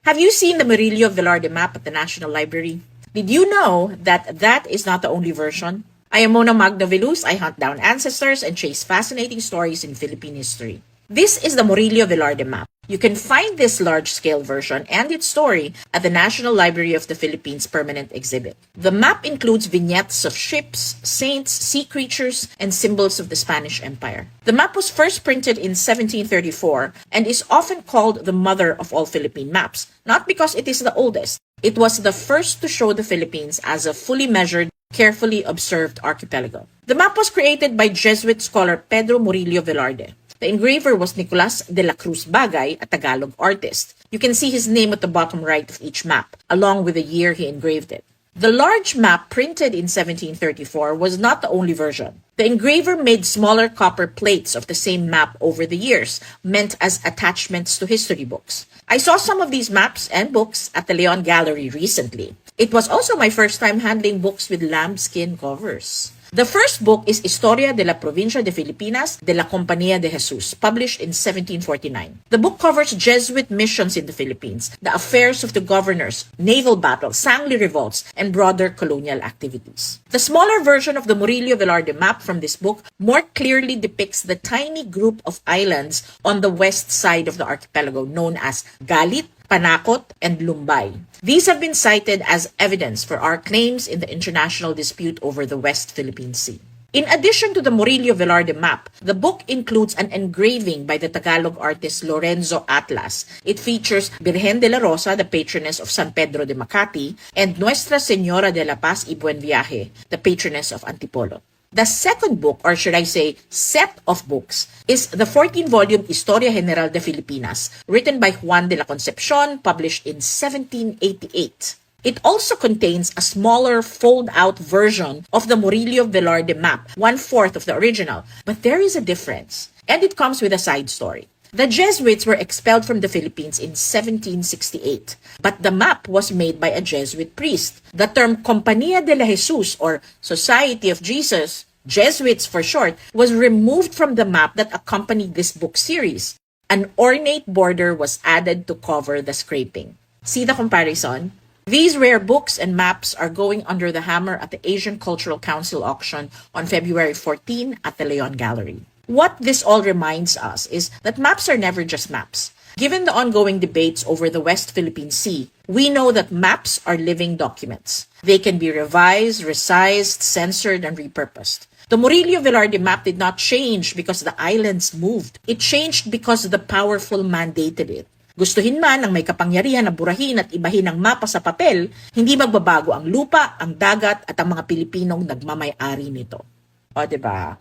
Have you seen the Murillo Velarde map at the National Library? Did you know that that is not the only version? I am Mona Magnovelus. I hunt down ancestors and chase fascinating stories in Philippine history. This is the Murillo Velarde map. You can find this large-scale version and its story at the National Library of the Philippines permanent exhibit. The map includes vignettes of ships, saints, sea creatures, and symbols of the Spanish Empire. The map was first printed in 1734 and is often called the mother of all Philippine maps, not because it is the oldest. It was the first to show the Philippines as a fully measured, carefully observed archipelago. The map was created by Jesuit scholar Pedro Murillo Velarde. The engraver was Nicolas de la Cruz Bagay, a Tagalog artist. You can see his name at the bottom right of each map, along with the year he engraved it. The large map printed in 1734 was not the only version. The engraver made smaller copper plates of the same map over the years, meant as attachments to history books. I saw some of these maps and books at the Leon Gallery recently. It was also my first time handling books with lambskin covers. The first book is Historia de la Provincia de Filipinas de la Compañía de Jesús, published in 1749. The book covers Jesuit missions in the Philippines, the affairs of the governors, naval battles, Sangli revolts, and broader colonial activities. The smaller version of the Murillo Velarde map from this book more clearly depicts the tiny group of islands on the west side of the archipelago known as Galit, Panakot, and Lumbay. These have been cited as evidence for our claims in the international dispute over the West Philippine Sea. In addition to the Murillo Velarde map, the book includes an engraving by the Tagalog artist Lorenzo Atlas. It features Virgen de la Rosa, the patroness of San Pedro de Makati, and Nuestra Señora de la Paz y Buen Viaje, the patroness of Antipolo. The second book, or should I say set of books, is the 14-volume Historia General de Filipinas, written by Juan de la Concepcion, published in 1788. It also contains a smaller fold-out version of the Murillo Velarde map, 1/4 of the original, but there is a difference, and it comes with a side story. The Jesuits were expelled from the Philippines in 1768, but the map was made by a Jesuit priest. The term Compañía de la Jesús, or Society of Jesus, Jesuits for short, was removed from the map that accompanied this book series. An ornate border was added to cover the scraping. See the comparison? These rare books and maps are going under the hammer at the Asian Cultural Council auction on February 14 at the Leon Gallery. What this all reminds us is that maps are never just maps. Given the ongoing debates over the West Philippine Sea, we know that maps are living documents. They can be revised, resized, censored, and repurposed. The Murillo Velarde map did not change because the islands moved. It changed because the powerful mandated it. Gustuhin man ng may kapangyarihan na burahin at ibahin ang mapa sa papel, hindi magbabago ang lupa, ang dagat, at ang mga Pilipinong nagmamay-ari nito. O, diba?